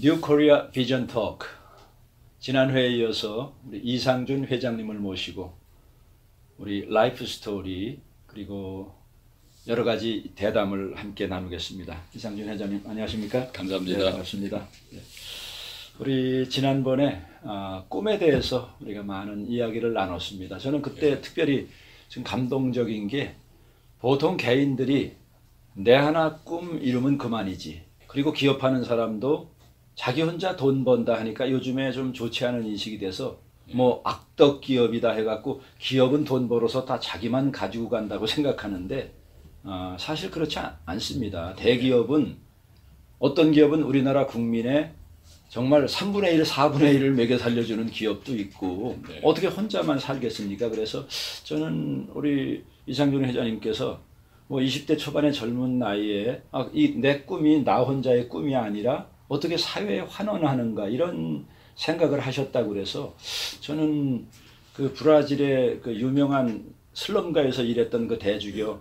뉴 코리아 비전 토크. 지난 회에 이어서 우리 이상준 회장님을 모시고 우리 라이프 스토리 그리고 여러 가지 대담을 함께 나누겠습니다. 이상준 회장님 안녕하십니까? 감사합니다. 네, 반갑습니다. 네. 우리 지난번에 꿈에 대해서 우리가 많은 이야기를 나눴습니다. 저는 그때 특별히 좀 감동적인 게 보통 개인들이 내 하나 꿈 이루면 그만이지. 그리고 기업하는 사람도 자기 혼자 돈 번다 하니까 요즘에 좀 좋지 않은 인식이 돼서 뭐 악덕 기업이다 해갖고 기업은 돈 벌어서 다 자기만 가지고 간다고 생각하는데 사실 그렇지 않습니다. 대기업은 어떤 기업은 우리나라 국민의 정말 3분의 1, 4분의 1을 먹여 살려주는 기업도 있고 어떻게 혼자만 살겠습니까? 그래서 저는 우리 이상준 회장님께서 뭐 20대 초반의 젊은 나이에 이 내 꿈이 나 혼자의 꿈이 아니라 어떻게 사회에 환원하는가 이런 생각을 하셨다고 그래서 저는 그 브라질의 그 유명한 슬럼가에서 일했던 그 대주교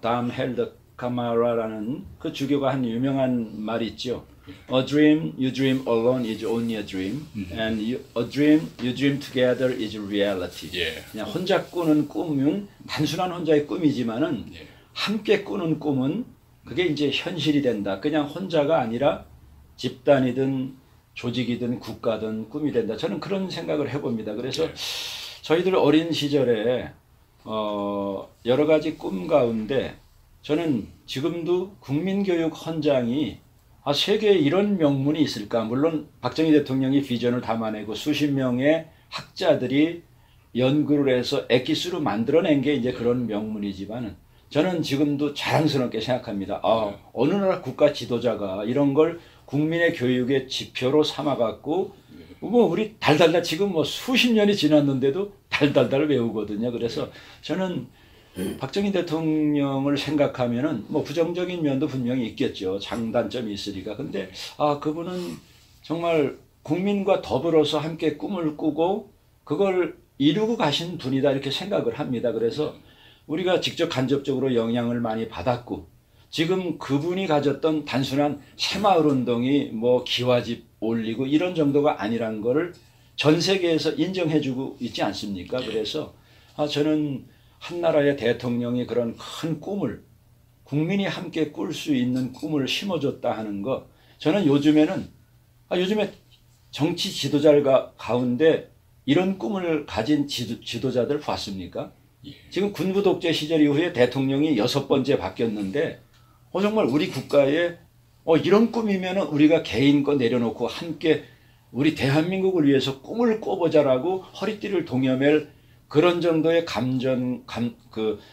담 헬더 카마라라는 그 주교가 한 유명한 말이 있죠. A dream you dream alone is only a dream, and a dream you dream together is reality. 그냥 혼자 꾸는 꿈은 단순한 혼자의 꿈이지만은 함께 꾸는 꿈은 그게 이제 현실이 된다. 그냥 혼자가 아니라 집단이든 조직이든 국가든 꿈이 된다. 저는 그런 생각을 해봅니다. 그래서 저희들 어린 시절에 여러 가지 꿈 가운데 저는 지금도 국민교육 헌장이 세계에 이런 명문이 있을까? 물론 박정희 대통령이 비전을 담아내고 수십 명의 학자들이 연구를 해서 엑기스로 만들어낸 게 이제 그런 명문이지만은 저는 지금도 자랑스럽게 생각합니다. 어느 나라 국가 지도자가 이런 걸 국민의 교육의 지표로 삼아갖고 뭐 우리 달달달 지금 뭐 수십 년이 지났는데도 달달달 외우거든요. 그래서 저는 박정희 대통령을 생각하면은 뭐 부정적인 면도 분명히 있겠죠. 장단점이 있으니까. 근데 그분은 정말 국민과 더불어서 함께 꿈을 꾸고 그걸 이루고 가신 분이다 이렇게 생각을 합니다. 그래서 우리가 직접 간접적으로 영향을 많이 받았고 지금 그분이 가졌던 단순한 새마을운동이 뭐 기와집 올리고 이런 정도가 아니란 거를 전 세계에서 인정해주고 있지 않습니까? 그래서 저는 한 나라의 대통령이 그런 큰 꿈을 국민이 함께 꿀 수 있는 꿈을 심어줬다 하는 거 저는 요즘에 정치 지도자 가운데 이런 꿈을 가진 지도자들 봤습니까? 지금 군부 독재 시절 이후에 대통령이 6번째 바뀌었는데 정말 우리 국가에 이런 꿈이면 우리가 개인 거 내려놓고 함께 우리 대한민국을 위해서 꿈을 꿔보자라고 허리띠를 동여맬 그런 정도의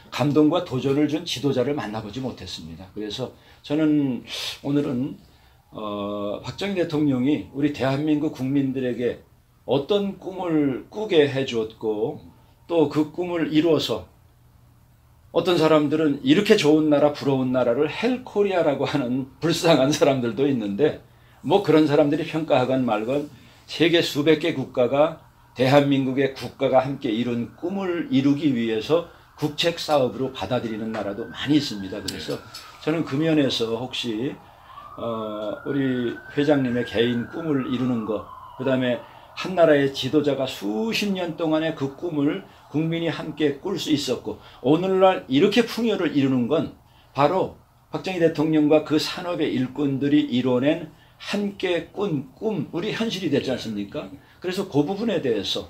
감동과 도전을 준 지도자를 만나보지 못했습니다. 그래서 저는 오늘은 박정희 대통령이 우리 대한민국 국민들에게 어떤 꿈을 꾸게 해주었고 또 그 꿈을 이루어서 어떤 사람들은 이렇게 좋은 나라 부러운 나라를 헬코리아라고 하는 불쌍한 사람들도 있는데 뭐 그런 사람들이 평가하건 말건 세계 수백 개 국가가 대한민국의 국가가 함께 이룬 꿈을 이루기 위해서 국책 사업으로 받아들이는 나라도 많이 있습니다. 그래서 저는 그 면에서 혹시 우리 회장님의 개인 꿈을 이루는 것, 그 다음에 한 나라의 지도자가 수십 년 동안의 그 꿈을 국민이 함께 꿀 수 있었고 오늘날 이렇게 풍요를 이루는 건 바로 박정희 대통령과 그 산업의 일꾼들이 이뤄낸 함께 꾼 꿈, 우리 현실이 됐지 않습니까? 그래서 그 부분에 대해서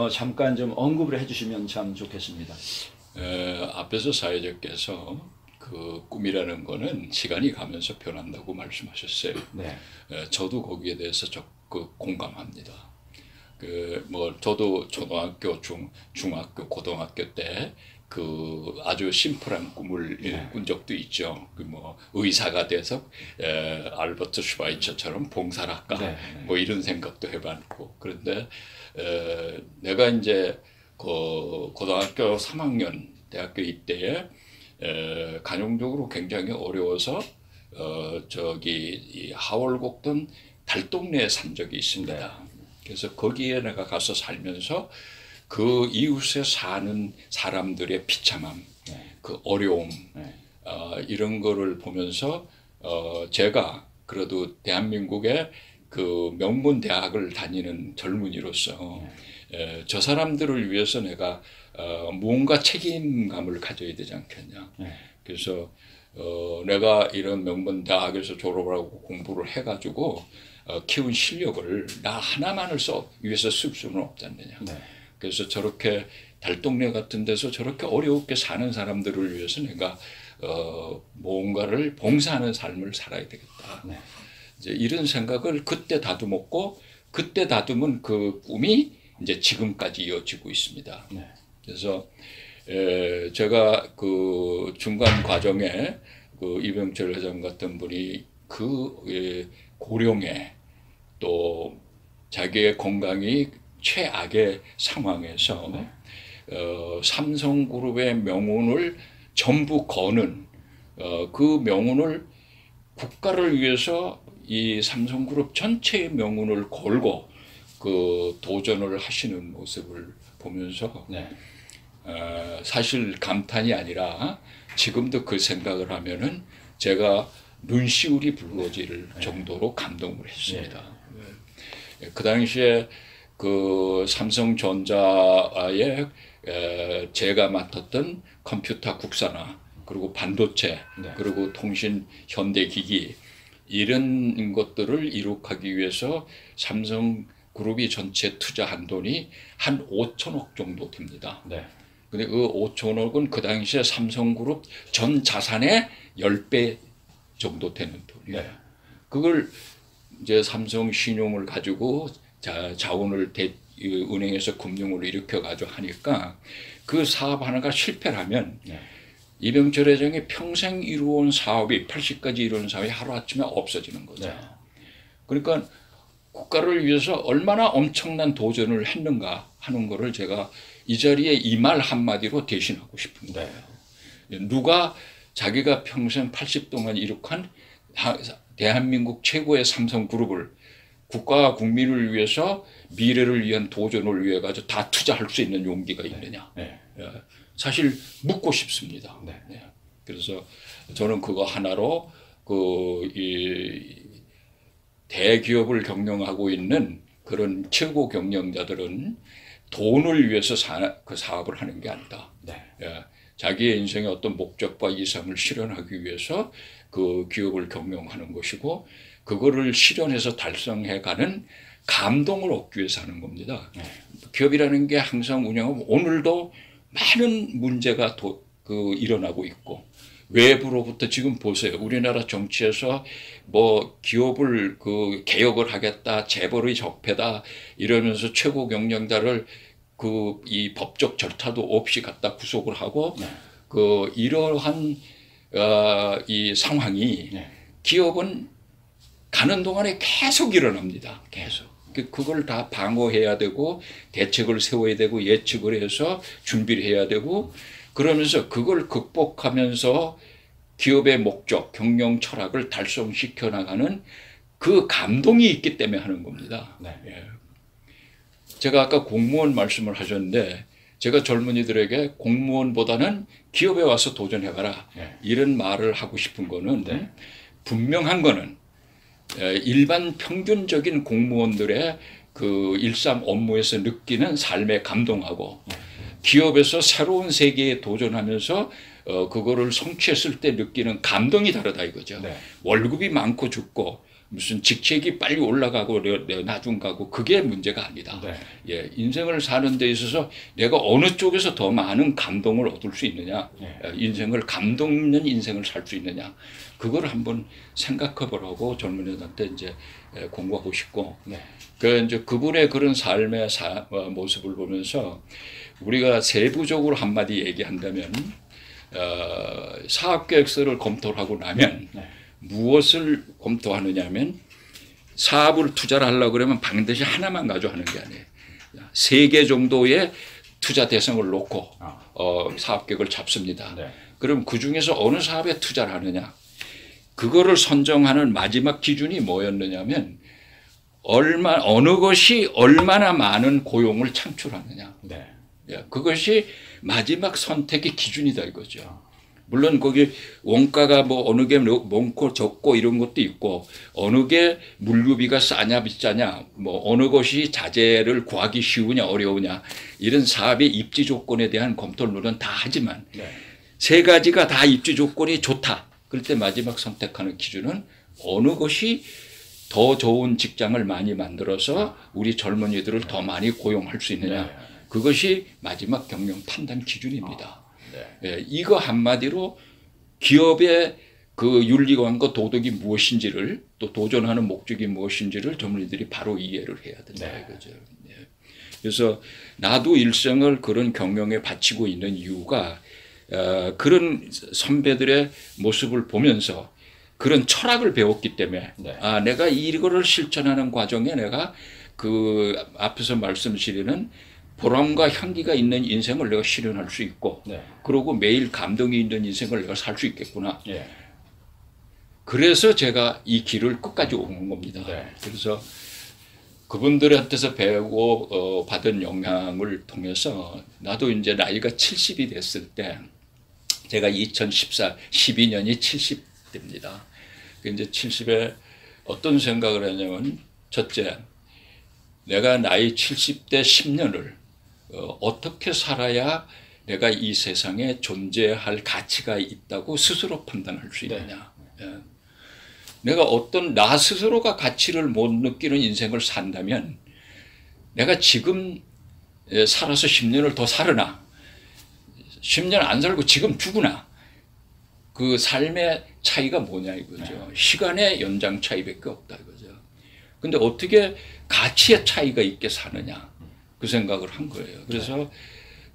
잠깐 좀 언급을 해주시면 참 좋겠습니다. 앞에서 사회자께서 그 꿈이라는 거는 시간이 가면서 변한다고 말씀하셨어요. 저도 거기에 대해서 적극 공감합니다. 저도 초등학교, 중학교, 고등학교 때 그 아주 심플한 꿈을 꾼 적도 있죠. 의사가 돼서 알버트 슈바이처처럼 봉사학과 뭐 이런 생각도 해봤고 그런데 내가 이제 고등학교 3학년 대학교 이때에 가정적으로 굉장히 어려워서 이 하월곡동 달동네에 산 적이 있습니다. 그래서 거기에 내가 가서 살면서 그 이웃에 사는 사람들의 비참함, 그 어려움, 이런 거를 보면서 제가 그래도 대한민국의 그 명문 대학을 다니는 젊은이로서 저 사람들을 위해서 내가 무언가 책임감을 가져야 되지 않겠냐. 그래서 내가 이런 명문 대학에서 졸업을 하고 공부를 해가지고 키운 실력을 나 하나만을 위해서 쓸 수는 없지 않느냐. 그래서 저렇게 달동네 같은 데서 저렇게 어렵게 사는 사람들을 위해서 내가 뭔가를 봉사하는 삶을 살아야 되겠다. 이제 이런 생각을 그때 다듬었고, 그때 다듬은 그 꿈이 이제 지금까지 이어지고 있습니다. 그래서 제가 그 중간 과정에 그 이병철 회장 같은 분이 그 고령에 또 자기의 건강이 최악의 상황에서 삼성그룹의 명운을 전부 거는 그 명운을 국가를 위해서 이 삼성그룹 전체의 명운을 걸고 그 도전을 하시는 모습을 보면서 사실 감탄이 아니라 지금도 그 생각을 하면은 제가 눈시울이 붉어질 정도로 감동을 했습니다. 그 당시에 그 삼성전자의 제가 맡았던 컴퓨터 국산화, 그리고 반도체, 그리고 통신 현대기기, 이런 것들을 이룩하기 위해서 삼성그룹이 전체 투자한 돈이 한 5천억 정도 됩니다. 근데 그 5천억은 그 당시에 삼성그룹 전 자산의 10배 정도 되는 돈이에요. 그걸 이제 삼성 신용을 가지고 자원을 은행에서 금융을 일으켜가지고 하니까 그 사업 하나가 실패를 하면 이병철 회장이 평생 이루어온 사업이 80까지 이루어온 사업이 하루아침에 없어지는 거죠. 그러니까 국가를 위해서 얼마나 엄청난 도전을 했는가 하는 거를 제가 이 자리에 이 말 한마디로 대신하고 싶은 거예요. 누가 자기가 평생 80 동안 이룩한 대한민국 최고의 삼성그룹을 국가와 국민을 위해서 미래를 위한 도전을 위해 가지고 다 투자할 수 있는 용기가 있느냐. 사실 묻고 싶습니다. 그래서 저는 그거 하나로 이 대기업을 경영하고 있는 그런 최고 경영자들은 돈을 위해서 그 사업을 하는 게 아니다. 자기의 인생의 어떤 목적과 이상을 실현하기 위해서 그 기업을 경영하는 것이고, 그거를 실현해서 달성해가는 감동을 얻기 위해서 하는 겁니다. 기업이라는 게 항상 운영하면 오늘도 많은 문제가 일어나고 있고, 외부로부터 지금 보세요. 우리나라 정치에서 뭐 기업을 개혁을 하겠다, 재벌의 적폐다 이러면서 최고 경영자를 이 법적 절차도 없이 갖다 구속을 하고 이러한 이 상황이 기업은 가는 동안에 계속 일어납니다. 계속. 그걸 다 방어해야 되고 대책을 세워야 되고 예측을 해서 준비를 해야 되고, 그러면서 그걸 극복하면서 기업의 목적, 경영 철학을 달성시켜 나가는 그 감동이 있기 때문에 하는 겁니다. 제가 아까 공무원 말씀을 하셨는데, 제가 젊은이들에게 공무원보다는 기업에 와서 도전해봐라 이런 말을 하고 싶은 거는 분명한 거는 일반 평균적인 공무원들의 그 일상 업무에서 느끼는 삶에 감동하고 기업에서 새로운 세계에 도전하면서 그거를 성취했을 때 느끼는 감동이 다르다 이거죠. 월급이 많고 적고 무슨 직책이 빨리 올라가고 나중 가고 그게 문제가 아니다. 인생을 사는 데 있어서 내가 어느 쪽에서 더 많은 감동을 얻을 수 있느냐, 인생을 감동 있는 인생을 살 수 있느냐, 그걸 한번 생각해 보라고 젊은이들한테 이제 공부하고 싶고, 이제 그분의 그런 삶의 모습을 보면서 우리가 세부적으로 한마디 얘기한다면 사업계획서를 검토를 하고 나면 무엇을 검토하느냐면, 사업을 투자를 하려고 그러면 반드시 하나만 가지고 하는 게 아니에요. 3개 정도의 투자 대상을 놓고 사업계획을 잡습니다. 그럼 그중에서 어느 사업에 투자를 하느냐, 그거를 선정하는 마지막 기준이 뭐였느냐면 어느 것이 얼마나 많은 고용을 창출하느냐. 그것이 마지막 선택의 기준이다 이거죠. 물론 거기 원가가 뭐 어느 게 많고 적고 이런 것도 있고 어느 게 물류비가 싸냐 비싸냐 뭐 어느 것이 자재를 구하기 쉬우냐 어려우냐 이런 사업의 입지 조건에 대한 검토를 물론 다 하지만 네. 세 가지가 다 입지 조건이 좋다. 그럴 때 마지막 선택하는 기준은 어느 것이 더 좋은 직장을 많이 만들어서 우리 젊은이들을 더 많이 고용할 수 있느냐. 네. 그것이 마지막 경영 판단 기준입니다. 네. 예, 이거 한마디로 기업의 그 윤리관과 도덕이 무엇인지를 또 도전하는 목적이 무엇인지를 젊은이들이 바로 이해를 해야 된다 네. 이거죠. 예. 그래서 나도 일생을 그런 경영에 바치고 있는 이유가 그런 선배들의 모습을 보면서 그런 철학을 배웠기 때문에 네. 아 내가 이거를 실천하는 과정에 내가 그 앞에서 말씀드리는 보람과 향기가 있는 인생을 내가 실현할 수 있고 네. 그리고 매일 감동이 있는 인생을 내가 살 수 있겠구나. 예. 그래서 제가 이 길을 끝까지 온 겁니다. 네. 그래서 그분들한테서 배우고 받은 영향을 통해서 나도 이제 나이가 70이 됐을 때 제가 12년이 70대입니다. 이제 70에 어떤 생각을 했냐면 첫째, 내가 나이 70대 10년을 어떻게 살아야 내가 이 세상에 존재할 가치가 있다고 스스로 판단할 수 있느냐. 네. 예. 내가 나 스스로가 가치를 못 느끼는 인생을 산다면 내가 지금 살아서 10년을 더 살으나 10년 안 살고 지금 죽으나 그 삶의 차이가 뭐냐 이거죠. 네. 시간의 연장 차이밖에 없다 이거죠. 근데 어떻게 가치의 차이가 있게 사느냐 그 생각을 한 거예요. 그래서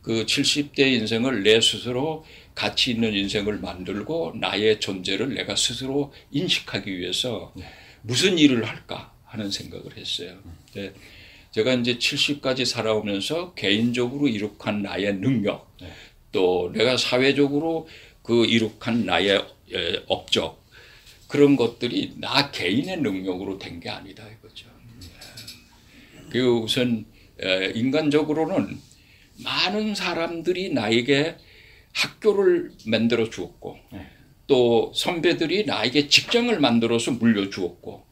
그 70대 인생을 내 스스로 가치 있는 인생을 만들고 나의 존재를 내가 스스로 인식하기 위해서 무슨 일을 할까 하는 생각을 했어요. 근데 제가 이제 70까지 살아오면서 개인적으로 이룩한 나의 능력 또 내가 사회적으로 그 이룩한 나의 업적 그런 것들이 나 개인의 능력으로 된 게 아니다 이거죠. 그 우선 인간적으로는 많은 사람들이 나에게 학교를 만들어 주었고 또 선배들이 나에게 직장을 만들어서 물려주었고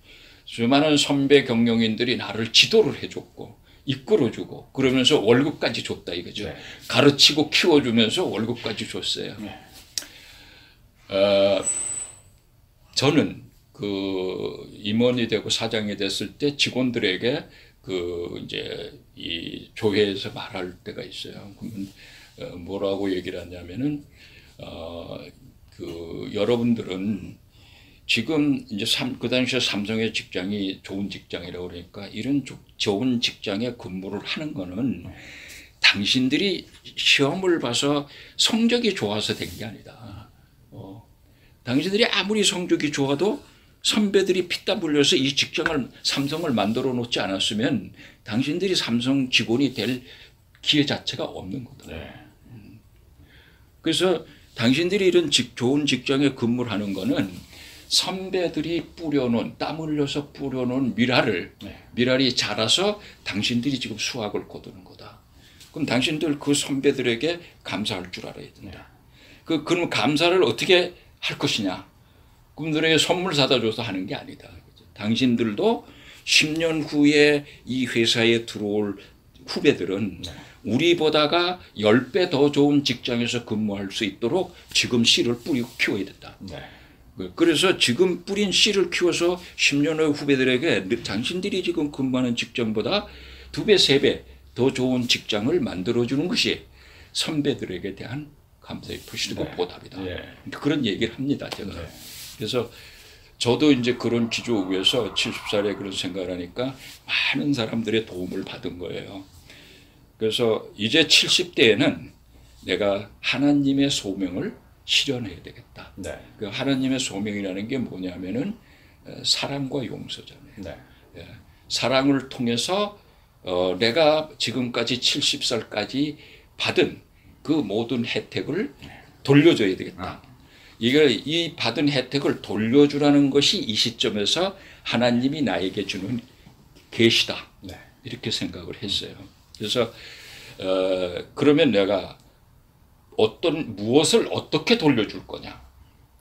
수많은 선배 경영인들이 나를 지도를 해줬고 이끌어주고 그러면서 월급까지 줬다 이거죠. 네. 가르치고 키워주면서 월급까지 줬어요. 네. 저는 그 임원이 되고 사장이 됐을 때 직원들에게 그 이제 이 조회에서 말할 때가 있어요. 그러면 뭐라고 얘기를 하냐면은 그 여러분들은 지금 이제 그 당시에 삼성의 직장이 좋은 직장이라고 그러니까 이런 좋은 직장에 근무를 하는 거는 당신들이 시험을 봐서 성적이 좋아서 된 게 아니다. 당신들이 아무리 성적이 좋아도 선배들이 피땀 흘려서 이 삼성을 만들어 놓지 않았으면 당신들이 삼성 직원이 될 기회 자체가 없는 거다. 네. 그래서 당신들이 이런 좋은 직장에 근무를 하는 거는 선배들이 뿌려놓은 땀 흘려서 뿌려놓은 미랄이 자라서 당신들이 지금 수확을 거두는 거다. 그럼 당신들 그 선배들에게 감사할 줄 알아야 된다. 그럼 감사를 어떻게 할 것이냐? 그분들에게 선물 사다 줘서 하는 게 아니다. 당신들도 10년 후에 이 회사에 들어올 후배들은 우리보다가 10배 더 좋은 직장에서 근무할 수 있도록 지금 씨를 뿌리고 키워야 된다. 네. 그래서 지금 뿌린 씨를 키워서 10년 후 후배들에게 당신들이 지금 근무하는 직장보다 2배, 3배 더 좋은 직장을 만들어주는 것이 선배들에게 대한 감사의 표시고 보답이다. 그런 얘기를 합니다. 제가. 그래서 저도 이제 그런 기조 위에서 70살에 그런 생각을 하니까 많은 사람들의 도움을 받은 거예요. 그래서 이제 70대에는 내가 하나님의 소명을 실현해야 되겠다. 네. 그 하나님의 소명이라는 게 뭐냐면은 사랑과 용서잖아요. 네. 사랑을 통해서 내가 지금까지 70살까지 받은 그 모든 혜택을 돌려줘야 되겠다. 이 받은 혜택을 돌려주라는 것이 이 시점에서 하나님이 나에게 주는 계시다. 네. 이렇게 생각을 했어요. 그래서 그러면 내가 무엇을 어떻게 돌려줄 거냐.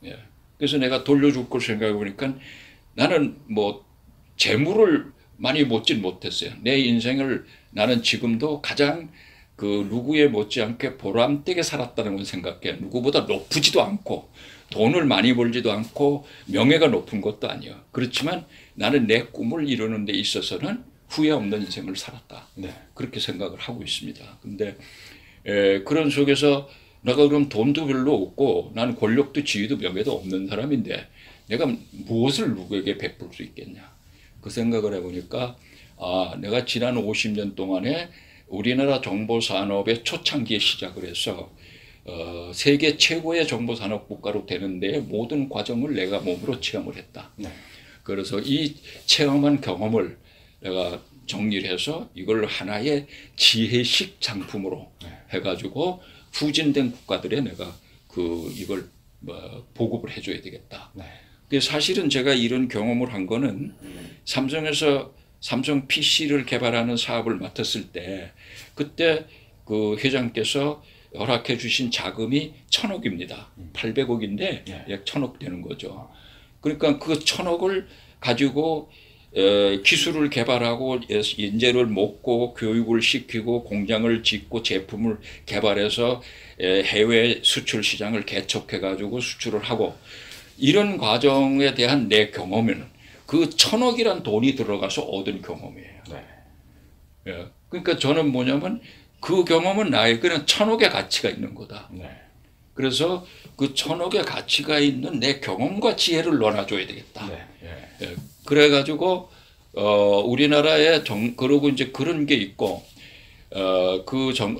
예. 그래서 내가 돌려줄 걸 생각해 보니까 나는 뭐 재물을 많이 모진 못했어요. 내 인생을 나는 지금도 가장 그 누구에 못지않게 보람되게 살았다는 걸 생각해. 누구보다 높지도 않고 돈을 많이 벌지도 않고 명예가 높은 것도 아니에요. 그렇지만 나는 내 꿈을 이루는 데 있어서는 후회 없는 인생을 살았다. 네. 그렇게 생각을 하고 있습니다. 근데 그런 속에서 내가 그럼 돈도 별로 없고 나는 권력도 지위도 명예도 없는 사람인데 내가 무엇을 누구에게 베풀 수 있겠냐. 그 생각을 해보니까 내가 지난 50년 동안에 우리나라 정보산업의 초창기에 시작을 해서 세계 최고의 정보산업 국가로 되는데 모든 과정을 내가 몸으로 체험을 했다. 네. 그래서 이 체험한 경험을 내가 정리를 해서 이걸 하나의 지혜식 상품으로 해가지고 후진된 국가들에 내가 이걸 보급을 해줘야 되겠다. 네. 사실은 제가 이런 경험을 한 거는 삼성에서 삼성 PC를 개발하는 사업을 맡았을 때 그때 그 회장께서 허락해 주신 자금이 1,000억입니다. 800억인데 약 1,000억 되는 거죠. 그러니까 그 1,000억을 가지고 기술을 개발하고 인재를 모으고 교육을 시키고 공장을 짓고 제품을 개발해서 해외 수출 시장을 개척해 가지고 수출을 하고 이런 과정에 대한 내 경험은 그 1,000억이란 돈이 들어가서 얻은 경험이에요. 네. 예. 그러니까 저는 뭐냐면 그 경험은 나에게는 1,000억의 가치가 있는 거다. 네. 그래서 그 1,000억의 가치가 있는 내 경험과 지혜를 넣어줘야 되겠다. 네. 예. 그래가지고 우리나라에 그러고 이제 그런 게 있고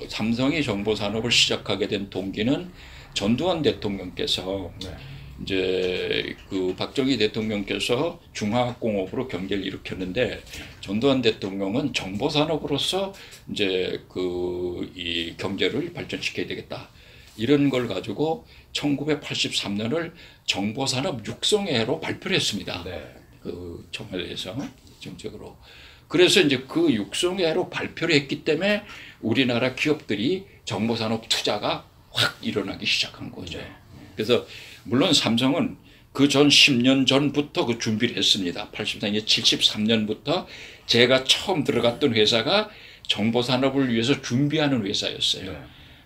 삼성이 정보산업을 시작하게 된 동기는 전두환 대통령께서 네. 이제 그 박정희 대통령께서 중화학공업으로 경제를 일으켰는데 전두환 대통령은 정보산업으로서 이제 이 경제를 발전시켜야 되겠다. 이런 걸 가지고 1983년을 정보산업 육성해로 발표를 했습니다. 네. 그 청와대에서 정책으로. 그래서 이제 그 육성해로 발표를 했기 때문에 우리나라 기업들이 정보산업 투자가 확 일어나기 시작한 거죠. 네. 그래서 물론 삼성은 그 전 10년 전부터 그 준비를 했습니다. 84년, 73년부터 제가 처음 들어갔던 회사가 정보산업을 위해서 준비하는 회사였어요. 네.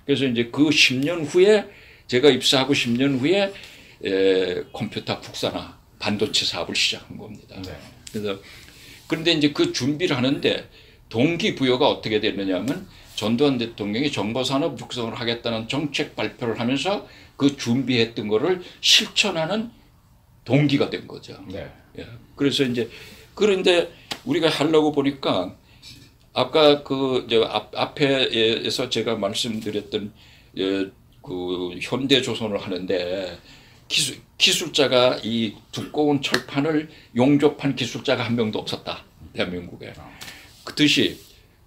그래서 이제 그 10년 후에 제가 입사하고 10년 후에 컴퓨터 국산화 반도체 사업을 시작한 겁니다. 네. 그래서 그런데 이제 그 준비를 하는데 동기부여가 어떻게 됐느냐면 전두환 대통령이 정보산업 육성을 하겠다는 정책 발표를 하면서 그 준비했던 거를 실천하는 동기가 된 거죠. 네. 예. 그래서 이제 그런데 우리가 하려고 보니까 아까 앞에서 제가 말씀드렸던 그 현대조선을 하는데 기술자가 이 두꺼운 철판을 용접한 기술자가 한 명도 없었다. 대한민국에. 그듯이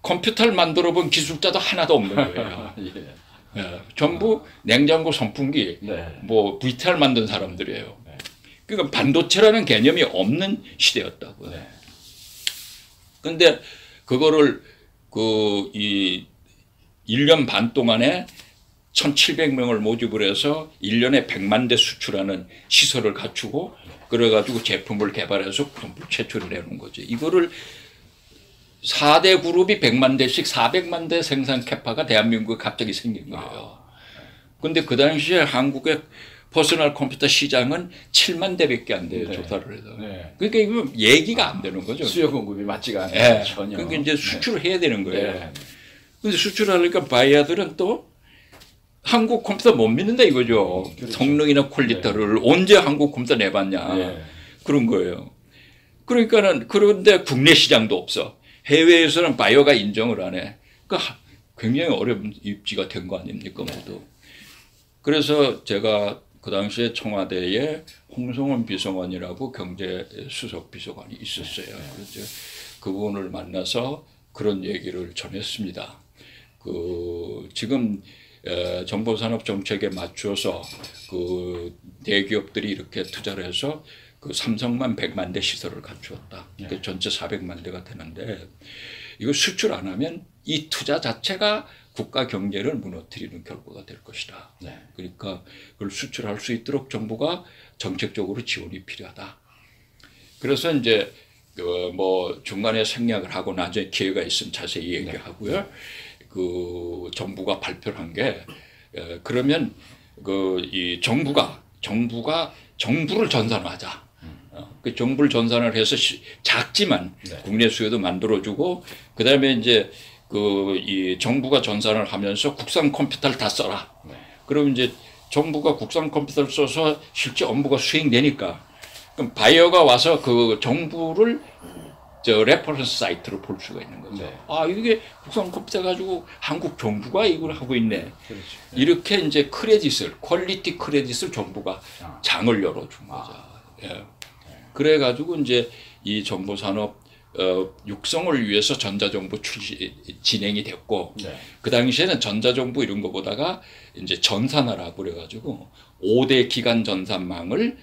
컴퓨터를 만들어 본 기술자도 하나도 없는 거예요. 예. 예, 전부 냉장고 선풍기, 네. 뭐 VTR 만든 사람들이에요. 네. 그러니까 반도체라는 개념이 없는 시대였다고요. 네. 근데 그거를 이 1년 반 동안에 1,700명을 모집을 해서 1년에 100만 대 수출하는 시설을 갖추고 그래가지고 제품을 개발해서 최초를 해놓은 거죠. 이거를 4대 그룹이 100만 대씩 400만 대 생산 캐파가 대한민국에 갑자기 생긴 거예요. 그런데 그 당시에 한국의 퍼스널 컴퓨터 시장은 7만 대밖에 안 돼요. 네. 조사를 해서. 네. 그러니까 이거 얘기가 안 되는 거죠. 수요 공급이 맞지가 않아요. 네. 전혀. 그러니까 이제 수출을 해야 되는 거예요. 네. 근데 수출하니까 바이어들은 또 한국 컴퓨터 못 믿는다 이거죠. 그렇죠. 성능이나 퀄리티를. 네. 언제 한국 컴퓨터 내봤냐. 네. 그런 거예요. 그러니까는 그런데 국내 시장도 없어. 해외에서는 바이오가 인정을 안 해. 그러니까 굉장히 어려운 입지가 된 거 아닙니까, 모두. 그래서 제가 그 당시에 청와대에 홍성원 비서관이라고 경제수석 비서관이 있었어요. 그래서 그분을 만나서 그런 얘기를 전했습니다. 지금 정보산업 정책에 맞춰서 대기업들이 이렇게 투자를 해서 삼성만 100만 대 시설을 갖추었다. 전체 400만 대가 되는데 이거 수출 안 하면 이 투자 자체가 국가 경제를 무너뜨리는 결과가 될 것이다. 네. 그러니까 그걸 수출할 수 있도록 정부가 정책적으로 지원이 필요하다. 그래서 이제 뭐 중간에 생략을 하고 나중에 기회가 있으면 자세히 얘기하고요. 그 정부가 발표를 한 게 그러면 이 정부를 전산화하자. 그 정부를 전산을 해서 작지만 국내 수요도 만들어주고 그다음에 이제 이 정부가 전산을 하면서 국산 컴퓨터를 다 써라. 그럼 이제 정부가 국산 컴퓨터를 써서 실제 업무가 수행되니까 그럼 바이어가 와서 그 정부를 레퍼런스 사이트로 볼 수가 있는 거죠. 네. 아, 이게 국산 컴퓨터 가지고 한국 정부가 이걸 하고 있네. 그렇죠. 이렇게 이제 퀄리티 크레딧을 정부가 장을 열어준 거죠. 예. 그래가지고 이제 이 정보 산업 육성을 위해서 전자정부 진행이 됐고, 네. 그 당시에는 전자정부 이런 거보다가 이제 전산화라고 그래가지고 5대 기간 전산망을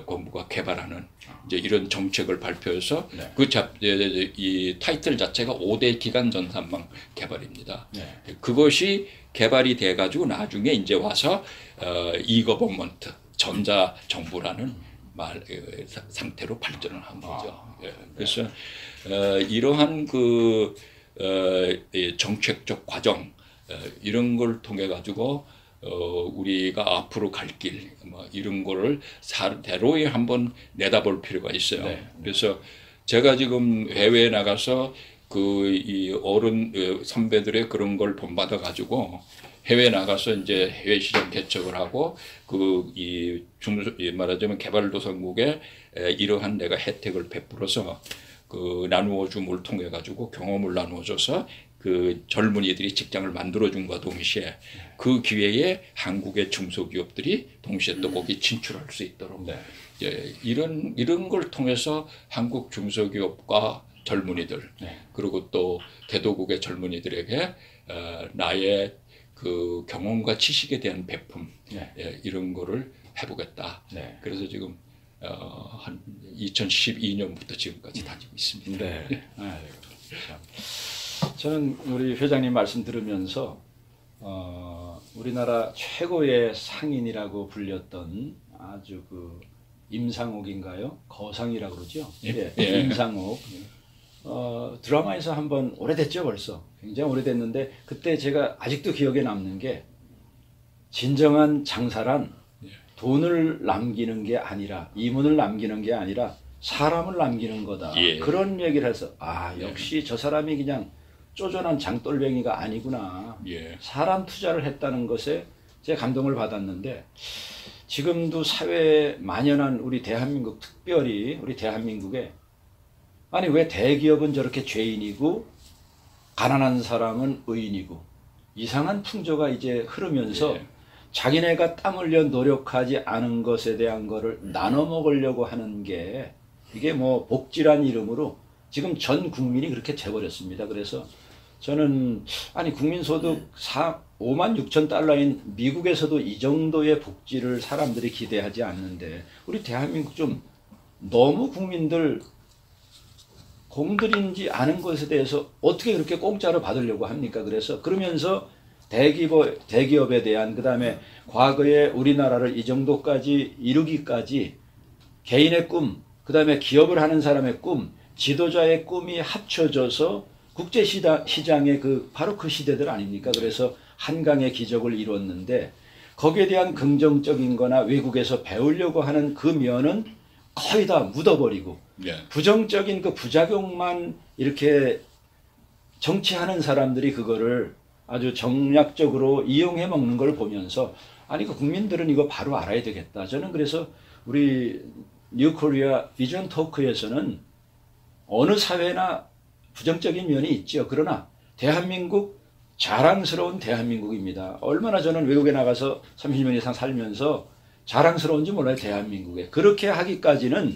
정부가 개발하는 이제 이런 정책을 발표해서 네. 이 타이틀 자체가 5대 기간 전산망 개발입니다. 네. 그것이 개발이 돼가지고 나중에 이제 와서 이거버먼트 전자정부라는 상태로 발전을 한 거죠. 예. 그래서 이러한 정책적 과정 이런 걸 통해 가지고 우리가 앞으로 갈 길 뭐 이런 거를 대로에 한번 내다볼 필요가 있어요. 네. 그래서 제가 지금 해외에 나가서 이 어른 선배들의 그런 걸 본받아 가지고 해외 나가서 이제 해외 시장 개척을 하고 말하자면 개발도상국에 이러한 내가 혜택을 베풀어서 나누어 줌을 통해 가지고 경험을 나누어줘서 그 젊은이들이 직장을 만들어준과 동시에 그 기회에 한국의 중소기업들이 동시에 또 거기 진출할 수 있도록 이런 걸 통해서 한국 중소기업과 젊은이들 그리고 또 개도국의 젊은이들에게 나의 그 경험과 지식에 대한 배품 이런 거를 해보겠다. 그래서 지금 한 2012년부터 지금까지 다니고 있습니다. 네. 저는 우리 회장님 말씀 들으면서 우리나라 최고의 상인이라고 불렸던 아주 임상옥인가요? 거상이라고 그러죠? 예. 임상옥. 드라마에서 한번 오래됐죠 벌써. 굉장히 오래됐는데 그때 제가 아직도 기억에 남는 게 진정한 장사란 돈을 남기는 게 아니라 이문을 남기는 게 아니라 사람을 남기는 거다. 그런 얘기를 해서 역시 저 사람이 그냥 쪼잔한 장돌뱅이가 아니구나. 사람 투자를 했다는 것에 제가 감동을 받았는데 지금도 사회에 만연한 우리 대한민국 특별히 우리 대한민국에 아니 왜 대기업은 저렇게 죄인이고 가난한 사람은 의인이고 이상한 풍조가 이제 흐르면서 자기네가 땀 흘려 노력하지 않은 것에 대한 거를 나눠 먹으려고 하는 게 이게 뭐 복지란 이름으로 지금 전 국민이 그렇게 돼버렸습니다. 그래서 저는 아니 국민소득 5만 6천 달러인 미국에서도 이 정도의 복지를 사람들이 기대하지 않는데 우리 대한민국 좀 너무 국민들 공들인지 아는 것에 대해서 어떻게 그렇게 공짜로 받으려고 합니까? 그래서 그러면서 대기업에 대한 그다음에 과거에 우리나라를 이 정도까지 이루기까지 개인의 꿈, 그다음에 기업을 하는 사람의 꿈, 지도자의 꿈이 합쳐져서 국제시장의 바로 그 시대들 아닙니까? 그래서 한강의 기적을 이뤘는데 거기에 대한 긍정적인 거나 외국에서 배우려고 하는 그 면은 거의 다 묻어버리고 부정적인 그 부작용만 이렇게 정치하는 사람들이 그거를 아주 정략적으로 이용해 먹는 걸 보면서 아니 그 국민들은 이거 바로 알아야 되겠다. 저는 그래서 우리 뉴코리아 비전 토크에서는 어느 사회나 부정적인 면이 있죠. 그러나 대한민국 자랑스러운 대한민국입니다. 얼마나 저는 외국에 나가서 30년 이상 살면서 자랑스러운지 몰라요. 대한민국에. 그렇게 하기까지는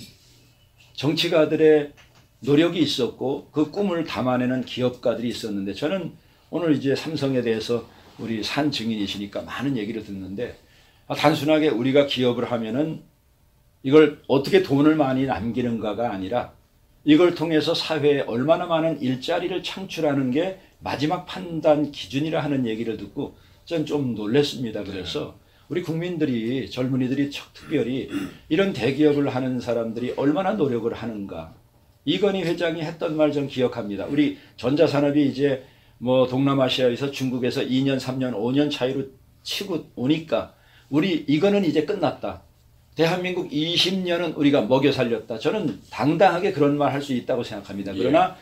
정치가들의 노력이 있었고 그 꿈을 담아내는 기업가들이 있었는데 저는 오늘 이제 삼성에 대해서 우리 산 증인이시니까 많은 얘기를 듣는데 단순하게 우리가 기업을 하면은 이걸 어떻게 돈을 많이 남기는가가 아니라 이걸 통해서 사회에 얼마나 많은 일자리를 창출하는 게 마지막 판단 기준이라 하는 얘기를 듣고 전 좀 놀랐습니다. 그래서 우리 국민들이 젊은이들이 특별히 이런 대기업을 하는 사람들이 얼마나 노력을 하는가. 이건희 회장이 했던 말 좀 기억합니다. 우리 전자산업이 이제 뭐 동남아시아에서 중국에서 2년, 3년, 5년 차이로 치고 오니까 우리 이거는 이제 끝났다. 대한민국 20년은 우리가 먹여 살렸다. 저는 당당하게 그런 말 할 수 있다고 생각합니다. 그러나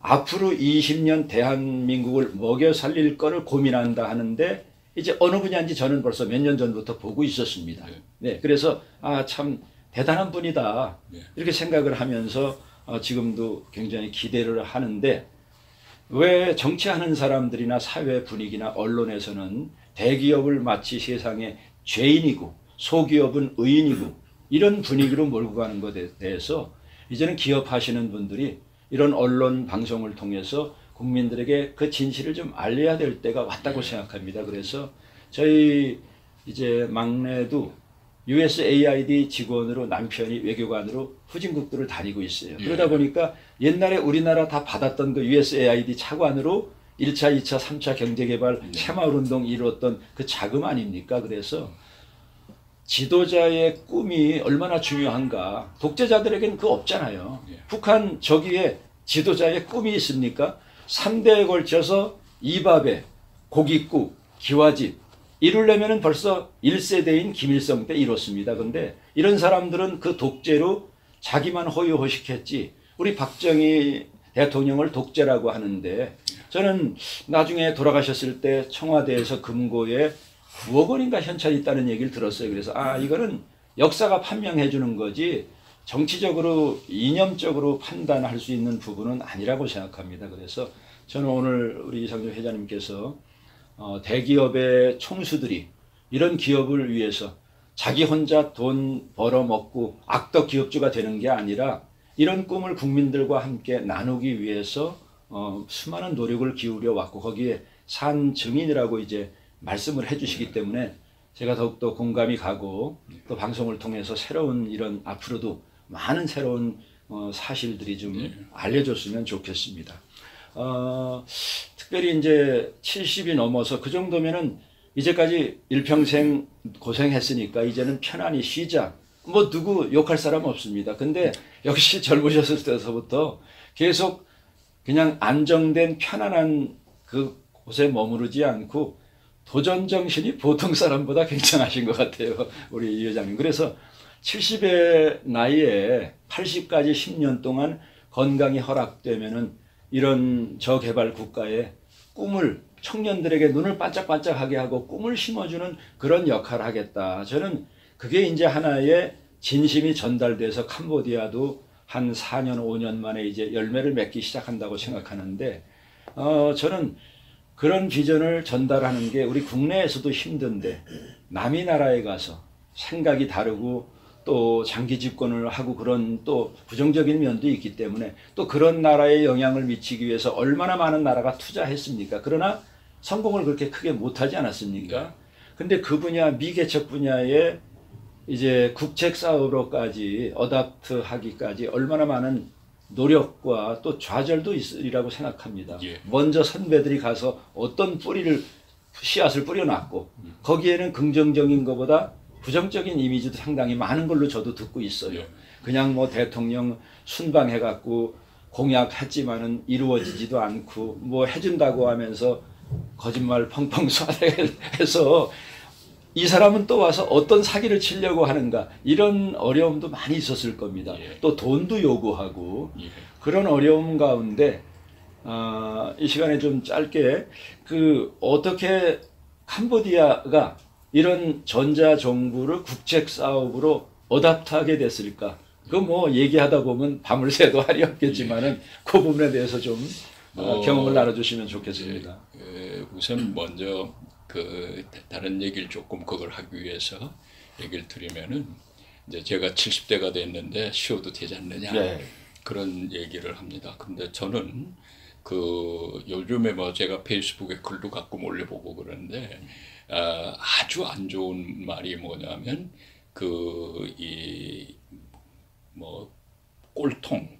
앞으로 20년 대한민국을 먹여 살릴 거를 고민한다 하는데 이제 어느 분야인지 저는 벌써 몇 년 전부터 보고 있었습니다. 네, 그래서 참 대단한 분이다 이렇게 생각을 하면서 지금도 굉장히 기대를 하는데 왜 정치하는 사람들이나 사회 분위기나 언론에서는 대기업을 마치 세상의 죄인이고 소기업은 의인이고 이런 분위기로 몰고 가는 것에 대해서 이제는 기업하시는 분들이 이런 언론 방송을 통해서 국민들에게 그 진실을 좀 알려야 될 때가 왔다고 생각합니다. 그래서 저희 이제 막내도 USAID 직원으로 남편이 외교관으로 후진국들을 다니고 있어요. 그러다 보니까 옛날에 우리나라 다 받았던 그 USAID 차관으로 1차, 2차, 3차 경제개발 새마을운동 이루었던 그 자금 아닙니까? 그래서 지도자의 꿈이 얼마나 중요한가. 독재자들에게는 그거 없잖아요. 북한 저기에 지도자의 꿈이 있습니까? 3대에 걸쳐서 이밥에 고깃국, 기와집 이루려면 벌써 1세대인 김일성 때 이뤘습니다. 근데 이런 사람들은 그 독재로 자기만 호의호식했지 우리 박정희 대통령을 독재라고 하는데 저는 나중에 돌아가셨을 때 청와대에서 금고에 9억 원인가 현찰이 있다는 얘기를 들었어요. 그래서 이거는 역사가 판명해 주는 거지 정치적으로 이념적으로 판단할 수 있는 부분은 아니라고 생각합니다. 그래서 저는 오늘 우리 이상준 회장님께서 대기업의 총수들이 이런 기업을 위해서 자기 혼자 돈 벌어먹고 악덕 기업주가 되는 게 아니라 이런 꿈을 국민들과 함께 나누기 위해서 수많은 노력을 기울여 왔고 거기에 산 증인이라고 이제 말씀을 해주시기 때문에 제가 더욱더 공감이 가고 또 방송을 통해서 새로운 이런 앞으로도 많은 새로운 사실들이 좀 알려줬으면 좋겠습니다. 특별히 이제 70이 넘어서 그 정도면은 이제까지 일평생 고생했으니까 이제는 편안히 쉬자. 뭐 누구 욕할 사람 없습니다. 근데 역시 젊으셨을 때서부터 계속 그냥 안정된 편안한 그 곳에 머무르지 않고 도전 정신이 보통 사람보다 굉장하신 것 같아요. 우리 이 회장님. 그래서 70의 나이에 80까지 10년 동안 건강이 허락되면은 이런 저개발 국가의 꿈을 청년들에게 눈을 반짝반짝하게 하고 꿈을 심어주는 그런 역할을 하겠다. 저는 그게 이제 하나의 진심이 전달돼서 캄보디아도 한 4년, 5년 만에 이제 열매를 맺기 시작한다고 생각하는데, 저는 그런 비전을 전달하는 게 우리 국내에서도 힘든데, 남의 나라에 가서 생각이 다르고 또 장기 집권을 하고 그런 또 부정적인 면도 있기 때문에 또 그런 나라에 영향을 미치기 위해서 얼마나 많은 나라가 투자했습니까? 그러나 성공을 그렇게 크게 못하지 않았습니까? 근데 그 분야, 미개척 분야에 이제 국책 사업으로까지 어답트 하기까지 얼마나 많은 노력과 또 좌절도 있으리라고 생각합니다. 먼저 선배들이 가서 어떤 씨앗을 뿌려놨고 거기에는 긍정적인 것보다 부정적인 이미지도 상당히 많은 걸로 저도 듣고 있어요. 그냥 뭐 대통령 순방해갖고 공약했지만은 이루어지지도 않고 뭐 해준다고 하면서 거짓말 펑펑 쏴대해서 이 사람은 또 와서 어떤 사기를 치려고 하는가 이런 어려움도 많이 있었을 겁니다. 또 돈도 요구하고 그런 어려움 가운데 이 시간에 좀 짧게 어떻게 캄보디아가 이런 전자정부를 국책 사업으로 어답트하게 됐을까? 그 뭐 얘기하다 보면 밤을 새도 할이 없겠지만은 그 부분에 대해서 좀 경험을 나눠주시면 좋겠습니다. 우선 먼저 다른 얘기를 조금 그걸 하기 위해서 얘기를 드리면은 이제 제가 70대가 됐는데 쉬어도 되지 않느냐 그런 얘기를 합니다. 근데 저는 요즘에 뭐 제가 페이스북에 글도 가끔 올려보고 그러는데 아주 안 좋은 말이 뭐냐면 꼴통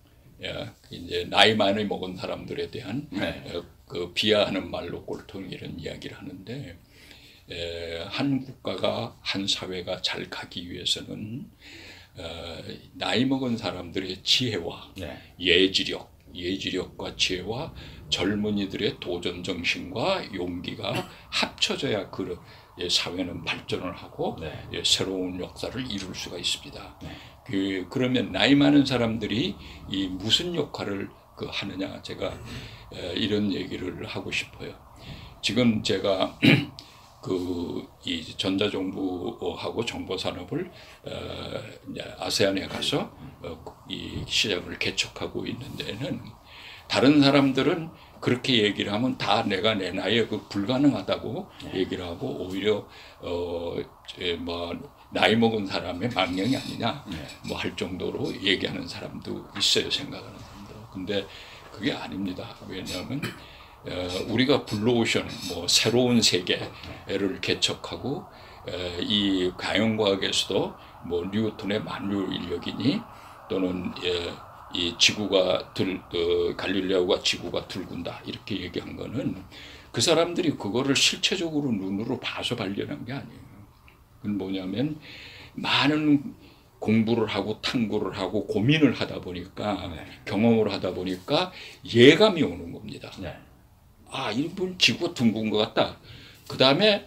이제 나이 많이 먹은 사람들에 대한 그 비하하는 말로 꼴통 이런 이야기를 하는데 한 국가가 한 사회가 잘 가기 위해서는 나이 먹은 사람들의 지혜와 네. 예지력과 지혜와 젊은이들의 도전 정신과 용기가 합쳐져야 그 사회는 발전을 하고 네. 새로운 역사를 이룰 수가 있습니다. 네. 그러면 나이 많은 사람들이 이 무슨 역할을 하느냐, 제가 이런 얘기를 하고 싶어요. 지금 제가 이 전자정부하고 정보산업을 아세안에 가서 이 시장을 개척하고 있는 데는 다른 사람들은 그렇게 얘기를 하면 다 내가 내 나이에 불가능하다고 얘기를 하고 오히려 나이 먹은 사람의 망령이 아니냐 뭐 할 정도로 얘기하는 사람도 있어요, 생각하는 사람도. 근데 그게 아닙니다. 왜냐하면 우리가 블루오션, 새로운 세계를 개척하고 이 가형과학에서도 뉴턴의 만유 인력이니 또는 이 지구가 갈릴레오가 지구가 둥근다 이렇게 얘기한 거는 그 사람들이 그거를 실체적으로 눈으로 봐서 발견한 게 아니에요. 그건 뭐냐면 많은 공부를 하고 탐구를 하고 고민을 하다 보니까 경험을 하다 보니까 예감이 오는 겁니다. 아, 이분 지구가 둥근 것 같다. 그 다음에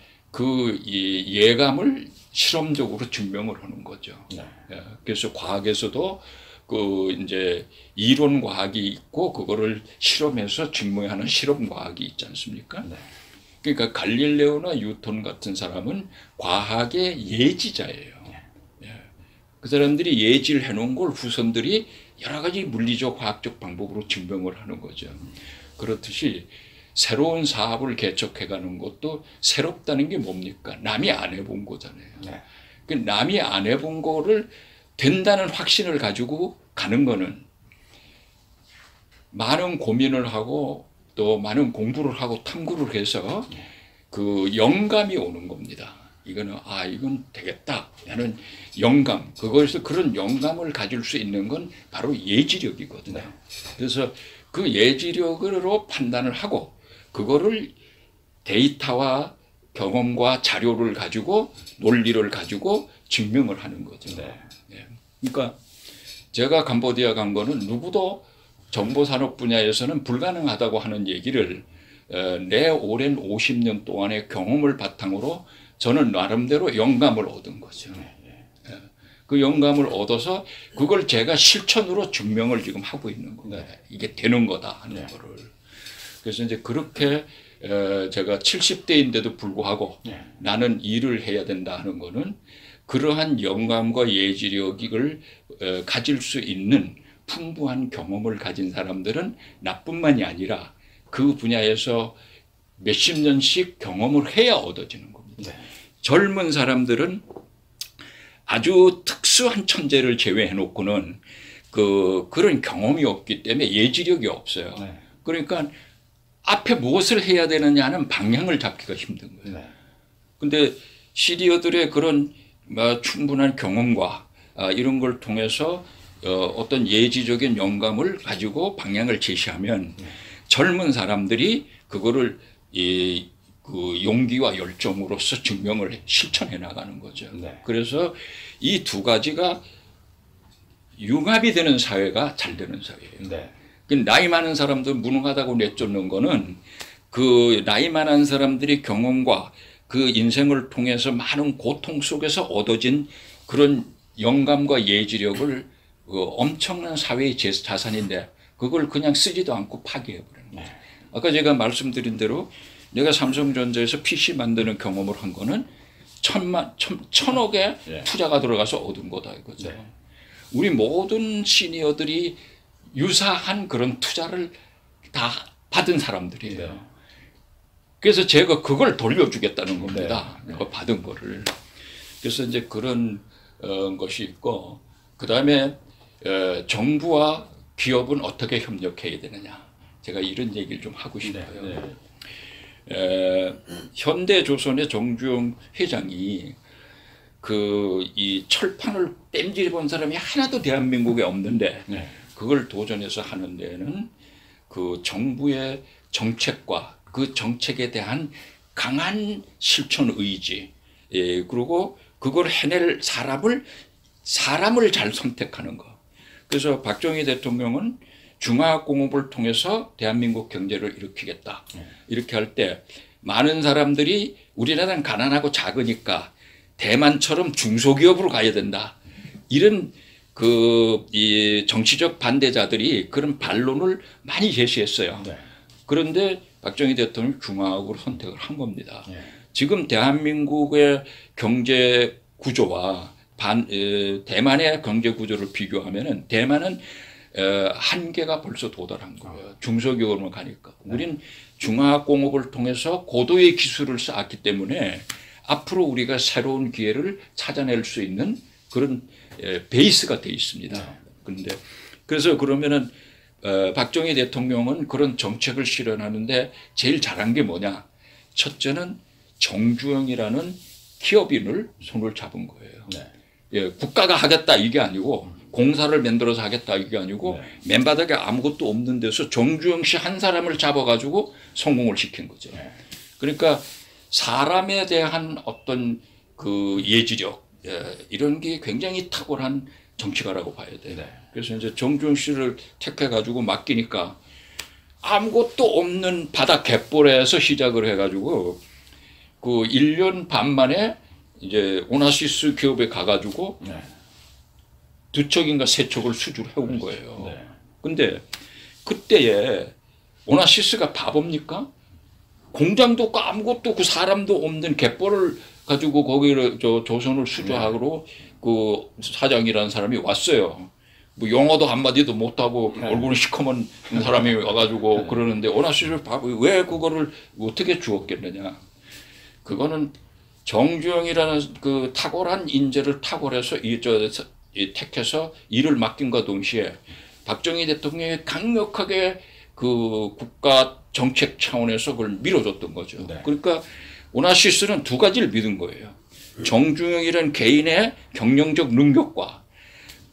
이 예감을 실험적으로 증명을 하는 거죠. 그래서 과학에서도 이제 이론 과학이 있고 그거를 실험해서 증명하는 실험 과학이 있지 않습니까? 그러니까 갈릴레오나 뉴턴 같은 사람은 과학의 예지자예요. 그 사람들이 예지를 해놓은 걸 후손들이 여러 가지 물리적 과학적 방법으로 증명을 하는 거죠. 그렇듯이 새로운 사업을 개척해가는 것도 새롭다는 게 뭡니까? 남이 안 해본 거잖아요. 남이 안 해본 거를 된다는 확신을 가지고 가는 거는 많은 고민을 하고 또 많은 공부를 하고 탐구를 해서 그 영감이 오는 겁니다. 이거는 이건 되겠다 하는 영감, 그것에서 그런 영감을 가질 수 있는 건 바로 예지력이거든요. 그래서 그 예지력으로 판단을 하고 그거를 데이터와 경험과 자료를 가지고 논리를 가지고 증명을 하는 거죠. 그러니까 제가 캄보디아 간 거는 누구도 정보산업 분야에서는 불가능하다고 하는 얘기를 내 오랜 50년 동안의 경험을 바탕으로 저는 나름대로 영감을 얻은 거죠. 그 영감을 얻어서 그걸 제가 실천으로 증명을 지금 하고 있는 겁니다. 이게 되는 거다 하는 거를. 그래서 이제 그렇게 제가 70대인데도 불구하고 나는 일을 해야 된다 하는 거는 그러한 영감과 예지력을 가질 수 있는 풍부한 경험을 가진 사람들은 나뿐만이 아니라 그 분야에서 몇십 년씩 경험을 해야 얻어지는 겁니다. 젊은 사람들은 아주 특수한 천재를 제외해 놓고는 그런 경험이 없기 때문에 예지력이 없어요. 그러니까 앞에 무엇을 해야 되느냐는 방향을 잡기가 힘든 거예요. 근데 시니어들의 그런 충분한 경험과 이런 걸 통해서 어떤 예지적인 영감을 가지고 방향을 제시하면 젊은 사람들이 그거를 그 용기와 열정으로서 증명을 실천해 나가는 거죠. 그래서 이 두 가지가 융합이 되는 사회가 잘 되는 사회예요. 나이 많은 사람들 무능하다고 내쫓는 거는 그 나이 많은 사람들이 경험과 그 인생을 통해서 많은 고통 속에서 얻어진 그런 영감과 예지력을 엄청난 사회의 자산인데 그걸 그냥 쓰지도 않고 파괴해버리는 거죠. 아까 제가 말씀드린 대로 내가 삼성전자에서 PC 만드는 경험을 한 거는 천억의 투자가 들어가서 얻은 거다 이거죠. 우리 모든 시니어들이 유사한 그런 투자를 다 받은 사람들이에요. 그래서 제가 그걸 돌려주겠다는 겁니다. 받은 거를. 그래서 이제 그런 것이 있고, 그 다음에 정부와 기업은 어떻게 협력해야 되느냐. 제가 이런 얘기를 좀 하고 싶어요. 현대조선의 정주영 회장이 이 철판을 땜질해 본 사람이 하나도 대한민국에 없는데 그걸 도전해서 하는 데는 그 정부의 정책과 그 정책에 대한 강한 실천 의지, 예, 그리고 그걸 해낼 사람을 잘 선택하는 거. 그래서 박정희 대통령은 중화공업을 통해서 대한민국 경제를 일으키겠다. 이렇게 할 때 많은 사람들이 우리나라는 가난하고 작으니까 대만처럼 중소기업으로 가야 된다. 이런 이 정치적 반대자들이 그런 반론을 많이 제시했어요. 네. 그런데 박정희 대통령이 중화학으로 선택을 한 겁니다. 네. 지금 대한민국의 경제 구조와 대만의 경제 구조를 비교하면은 대만은 한계가 벌써 도달한 거예요. 중소기업으로 가니까. 우린 중화학공업을 통해서 고도의 기술을 쌓았기 때문에 앞으로 우리가 새로운 기회를 찾아낼 수 있는 그런 베이스가 돼 있습니다. 그런데 그래서 그러면은 박정희 대통령은 그런 정책을 실현하는데 제일 잘한 게 뭐냐? 첫째는 정주영이라는 기업인을 손을 잡은 거예요. 네. 예, 국가가 하겠다 이게 아니고 공사를 만들어서 하겠다 이게 아니고 맨바닥에 아무것도 없는 데서 정주영 씨 한 사람을 잡아가지고 성공을 시킨 거죠. 그러니까 사람에 대한 어떤 그 예지력 이런 게 굉장히 탁월한 정치가라고 봐야 돼요. 네. 그래서 이제 정주영 씨를 택해가지고 맡기니까 아무것도 없는 바다 갯벌에서 시작을 해가지고 그 1년 반 만에 이제 오나시스 기업에 가가지고 네. 2척인가 3척을 수주를 해온 거예요. 네. 근데 그때에 오나시스가 바보입니까? 공장도 없고 아무것도 없고 사람도 없는 갯벌을 가지고 거기를 조선을 수주하러 그 사장이라는 사람이 왔어요. 뭐 영어도 한마디도 못하고 얼굴이 시커먼 사람이 와가지고 그러는데 오나시스 바보 왜 그거를 어떻게 주었겠느냐? 그거는 정주영이라는 그 탁월한 인재를 탁월해서 택해서 일을 맡긴과 동시에 박정희 대통령이 강력하게 그 국가 정책 차원에서 그걸 밀어줬던 거죠. 네. 그러니까 오나시스는 두 가지를 믿은 거예요. 정주영이라는 개인의 경영적 능력과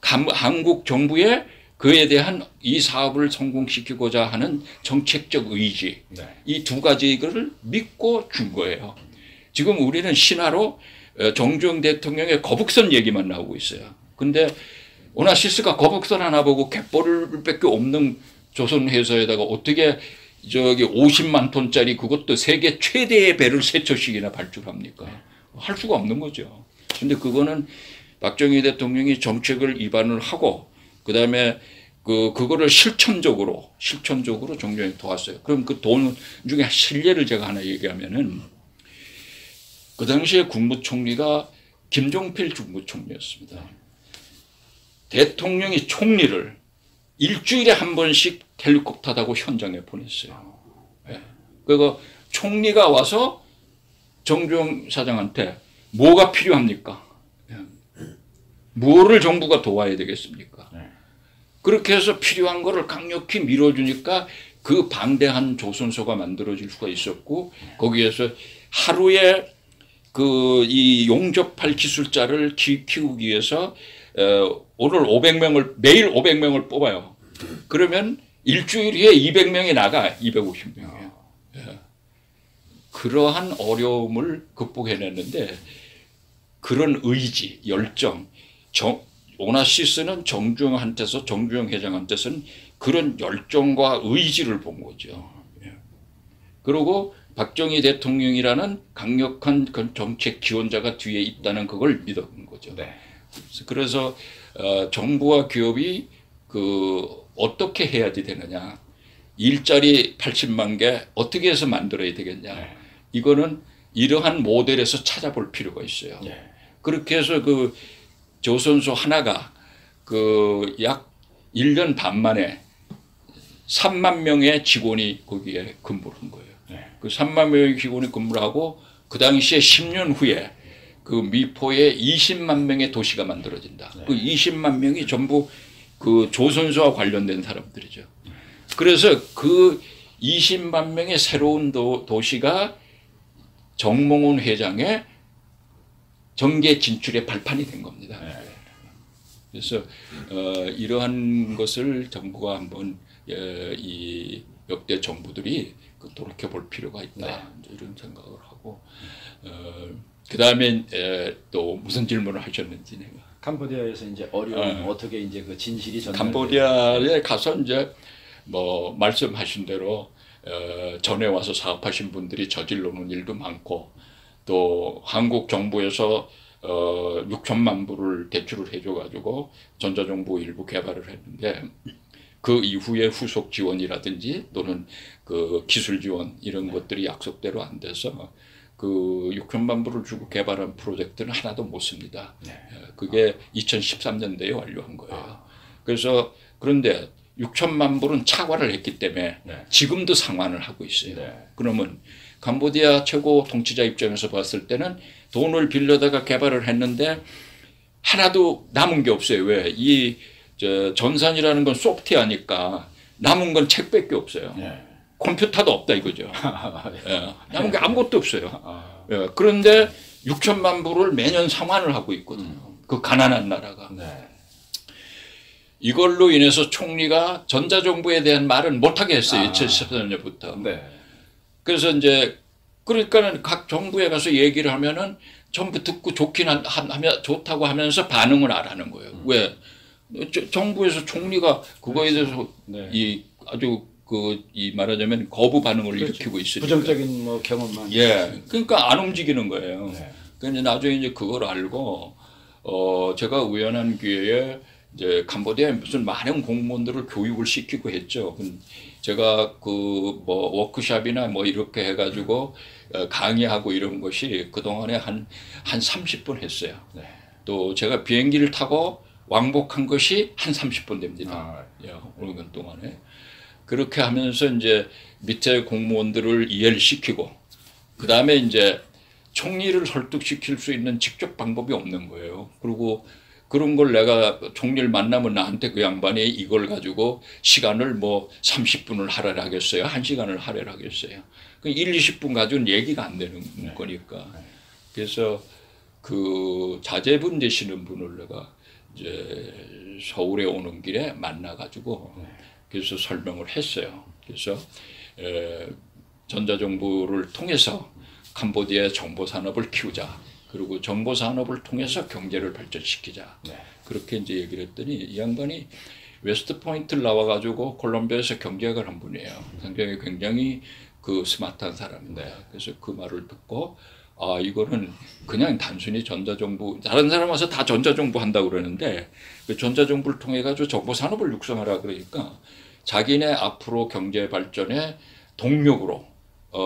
한국 정부의 그에 대한 이 사업을 성공시키고자 하는 정책적 의지, 네. 이 두 가지를 믿고 준 거예요. 지금 우리는 신화로 정주영 대통령의 거북선 얘기만 나오고 있어요. 근데 오나시스가 거북선 하나 보고 갯벌밖에 없는 조선 회사에다가 어떻게 저기 50만 톤짜리 그것도 세계 최대의 배를 3척씩이나 발주합니까? 할 수가 없는 거죠. 근데 그거는 박정희 대통령이 정책을 입안을 하고 그다음에 그거를 실천적으로 정주영이 도왔어요. 그럼 그 돈 중에 실례를 제가 하나 얘기하면은 그 당시에 국무총리가 김종필 국무총리였습니다. 대통령이 총리를 일주일에 한 번씩 헬리콥터 타고 현장에 보냈어요. 네. 그리고 총리가 와서 정주영 사장한테 뭐가 필요합니까? 뭐를 정부가 도와야 되겠습니까? 그렇게 해서 필요한 거를 강력히 밀어주니까 그 방대한 조선소가 만들어질 수가 있었고 거기에서 하루에 이 용접할 기술자를 키우기 위해서 오늘 매일 500명을 뽑아요. 그러면 일주일 후에 200명이 나가 250명이에요. 그러한 어려움을 극복해냈는데 그런 의지, 열정, 오나시스는 정주영 회장한테서는 그런 열정과 의지를 본 거죠. 그리고 박정희 대통령이라는 강력한 정책 지원자가 뒤에 있다는 그걸 믿었던 거죠. 네. 그래서 정부와 기업이 어떻게 해야지 되느냐. 일자리 80만 개 어떻게 해서 만들어야 되겠냐. 네. 이거는 이러한 모델에서 찾아볼 필요가 있어요. 네. 그렇게 해서 조선소 하나가 약 1년 반 만에 3만 명의 직원이 거기에 근무를 한 거예요. 네. 그 3만 명의 직원이 근무를 하고 그 당시에 10년 후에 그 미포에 20만 명의 도시가 만들어진다. 네. 그 20만 명이 전부 그 조선소와 관련된 사람들이죠. 그래서 그 20만 명의 새로운 도시가 정몽원 회장의 정계 진출의 발판이 된 겁니다. 네. 그래서 이러한 것을 정부가 한번 역대 정부들이 돌이켜 볼 필요가 있다. 네. 이제 이런 생각을 하고 그 다음에 또 무슨 질문을 하셨는지 내가 캄보디아에서 이제 어려움 어떻게 이제 그 진실이 전달. 캄보디아에 가서 이제 뭐 말씀하신 대로 전에 와서 사업하신 분들이 저질러놓은 일도 많고 또 한국 정부에서 6천만 불을 대출을 해줘가지고 전자정부 일부 개발을 했는데 그 이후에 후속 지원이라든지 또는 그 기술 지원 이런 것들이 약속대로 안 돼서 그 6천만 불을 주고 개발한 프로젝트는 하나도 못 씁니다. 그게 2013년도에 완료한 거예요. 그래서 그런데 6천만 불은 차관을 했기 때문에 지금도 상환을 하고 있어요. 그러면 캄보디아 최고 통치자 입장에서 봤을 때는 돈을 빌려다가 개발을 했는데 하나도 남은 게 없어요. 왜? 이 전산이라는 건 소프트웨어니까 남은 건 책밖에 없어요. 컴퓨터도 없다 이거죠. 남은 게 아무것도 없어요. 그런데 6천만 불을 매년 상환을 하고 있거든요. 그 가난한 나라가. 이걸로 인해서 총리가 전자정부에 대한 말은 못하게 했어요. 2014년부터. 그래서 이제 그러니까는 각 정부에 가서 얘기를 하면은 전부 듣고 좋긴 하면 좋다고 하면서 반응을 안 하는 거예요. 왜? 정부에서 총리가 그거에 대해서 이 아주 이 말하자면 거부 반응을 일으키고 있으니까 부정적인 뭐 경험만. 그러니까 안 움직이는 거예요. 그런데 나중에 이제 그걸 알고 제가 우연한 기회에 이제 캄보디아에 무슨 많은 공무원들을 교육을 시키고 했죠. 제가 그 뭐 워크숍이나 뭐 이렇게 해가지고 강의하고 이런 것이 그 동안에 한 30분 했어요. 또 제가 비행기를 타고 왕복한 것이 한 30분 됩니다. 오는 동안에. 그렇게 하면서 이제 밑에 공무원들을 이해를 시키고 그 다음에 이제 총리를 설득시킬 수 있는 직접 방법이 없는 거예요. 그리고 그런 걸 내가 총리를 만나면 나한테 그 양반이 이걸 가지고 시간을 뭐 30분을 할애하겠어요? 1시간을 할애하겠어요? 그 1, 20분 가지고는 얘기가 안 되는 거니까. 그래서 그 자제분 되시는 분을 내가 이제 서울에 오는 길에 만나가지고 그래서 설명을 했어요. 그래서 전자정부를 통해서 캄보디아의 정보산업을 키우자. 그리고 정보산업을 통해서 경제를 발전시키자. 그렇게 이제 얘기를 했더니 이 양반이 웨스트포인트를 나와가지고 콜롬비아에서 경제학을 한 분이에요. 굉장히 그 스마트한 사람인데 그래서 그 말을 듣고 이거는 그냥 단순히 전자정부 다른 사람 와서 다 전자정부 한다고 그러는데 그 전자정부를 통해 가지고 정보산업을 육성하라 그러니까 자기네 앞으로 경제 발전의 동력으로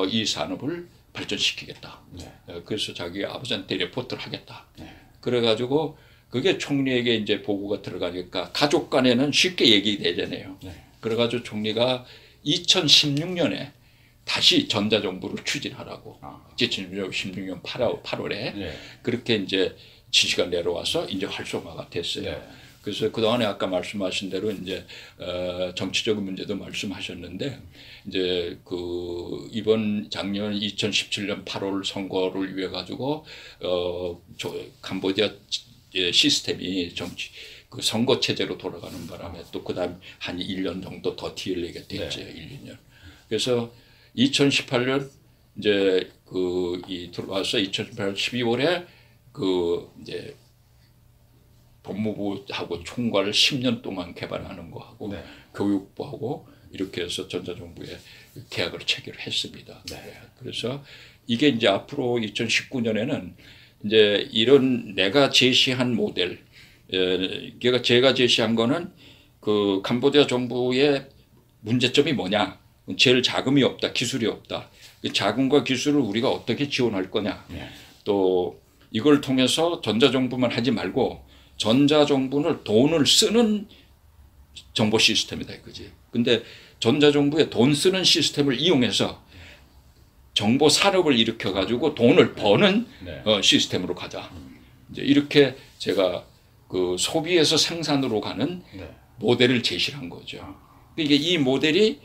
이 산업을 발전시키겠다. 그래서 자기 아버지한테 리포트를 하겠다. 그래가지고 그게 총리에게 이제 보고가 들어가니까 가족 간에는 쉽게 얘기되잖아요. 그래가지고 총리가 2016년에 다시 전자정부를 추진하라고 2016년 8월에 그렇게 이제 지시가 내려와서 이제 활성화가 됐어요. 그래서 그동안에 아까 말씀하신 대로 이제 정치적인 문제도 말씀하셨는데 이제 그 이번 작년 2017년 8월 선거를 위해 가지고 캄보디아 시스템이 그 선거 체제로 돌아가는 바람에 또 그다음 한 1년 정도 더 뒤를 됐죠. 1, 2년. 그래서 2018년 이제 들어와서 2018년 12월에 그 이제 법무부하고 총괄을 10년 동안 개발하는 거하고 교육부하고 이렇게 해서 전자정부에 계약을 체결했습니다. 그래서 이게 이제 앞으로 2019년에는 이제 이런 내가 제시한 모델, 제가 제시한 거는 그 캄보디아 정부의 문제점이 뭐냐? 제일 자금이 없다, 기술이 없다. 그 자금과 기술을 우리가 어떻게 지원할 거냐? 또 이걸 통해서 전자정부만 하지 말고 전자정부는 돈을 쓰는 정보 시스템이다 이거지. 근데 전자정부의 돈 쓰는 시스템을 이용해서 정보 산업을 일으켜 가지고 돈을 버는 시스템으로 가자. 이제 이렇게 제가 그 소비에서 생산으로 가는 모델을 제시한 거죠. 그러니까 이 모델이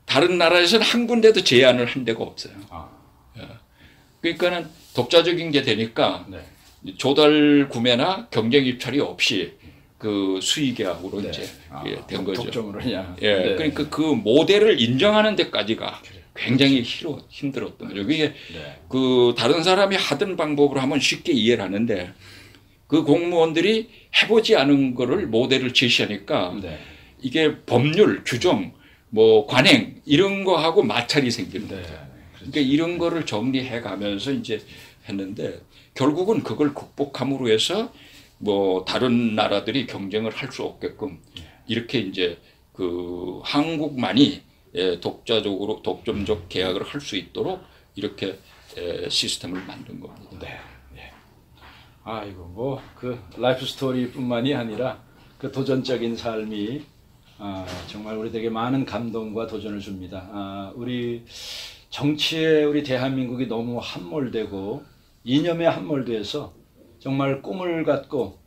다른 나라에서는 한 군데도 제안을 한 데가 없어요. 그러니까는 독자적인 게 되니까 조달 구매나 경쟁 입찰이 없이 그 수의계약으로 이제 된 거죠. 독점으로 그냥. 예, 그러니까 그 모델을 인정하는 데까지가 굉장히 힘들었던 거죠. 그게 그 다른 사람이 하던 방법으로 하면 쉽게 이해를 하는데 그 공무원들이 해보지 않은 거를 모델을 제시하니까 이게 법률, 규정, 뭐 관행 이런 거하고 마찰이 생기는 거죠. 그러니까 이런 거를 정리해 가면서 이제 했는데 결국은 그걸 극복함으로 해서 뭐 다른 나라들이 경쟁을 할 수 없게끔 이렇게 이제 그 한국만이 독자적으로 독점적 계약을 할 수 있도록 이렇게 시스템을 만든 겁니다. 네. 아이고 뭐 그 라이프 스토리뿐만이 아니라 그 도전적인 삶이 정말 우리에게 많은 감동과 도전을 줍니다. 우리 정치에 우리 대한민국이 너무 함몰되고 이념에 함몰돼서 정말 꿈을 갖고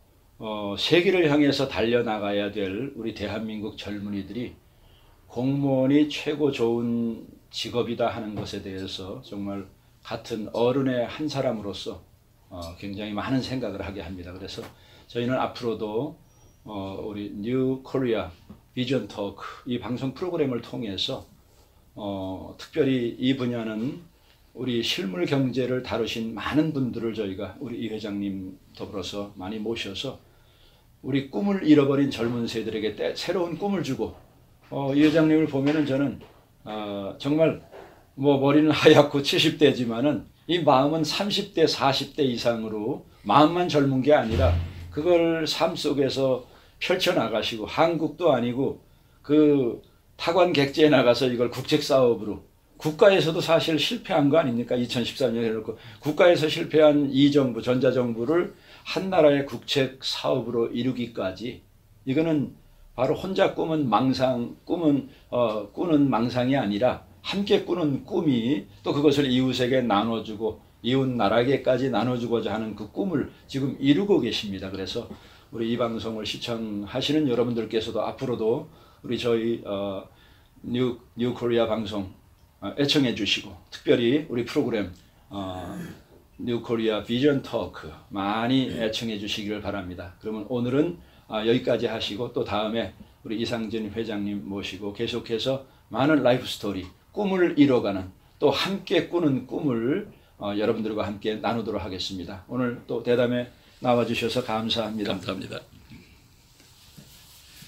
세계를 향해서 달려나가야 될 우리 대한민국 젊은이들이 공무원이 최고 좋은 직업이다 하는 것에 대해서 정말 같은 어른의 한 사람으로서 굉장히 많은 생각을 하게 합니다. 그래서 저희는 앞으로도 우리 뉴 코리아 비전 토크 이 방송 프로그램을 통해서 특별히 이 분야는 우리 실물 경제를 다루신 많은 분들을 저희가 우리 이 회장님 더불어서 많이 모셔서 우리 꿈을 잃어버린 젊은 세대들에게 새로운 꿈을 주고 이 회장님을 보면은 저는 정말 뭐 머리는 하얗고 70대지만은 이 마음은 30대 40대 이상으로 마음만 젊은 게 아니라 그걸 삶 속에서 펼쳐나가시고 한국도 아니고 그 타관 객지에 나가서 이걸 국책 사업으로 국가에서도 사실 실패한 거 아닙니까? 2013년에 해놓고 국가에서 실패한 이 정부 전자정부를 한 나라의 국책 사업으로 이루기까지 이거는 바로 혼자 꾸는 망상이 아니라 함께 꾸는 꿈이 또 그것을 이웃에게 나눠주고 이웃 나라에게까지 나눠주고자 하는 그 꿈을 지금 이루고 계십니다. 그래서 우리 이 방송을 시청하시는 여러분들께서도 앞으로도 우리 저희 뉴 코리아 방송 애청해 주시고 특별히 우리 프로그램 뉴 코리아 비전 토크 많이 애청해 주시기를 바랍니다. 그러면 오늘은 여기까지 하시고 또 다음에 우리 이상진 회장님 모시고 계속해서 많은 라이프 스토리 꿈을 이뤄가는 또 함께 꾸는 꿈을 여러분들과 함께 나누도록 하겠습니다. 오늘 또 대담에 나와주셔서 감사합니다. 감사합니다.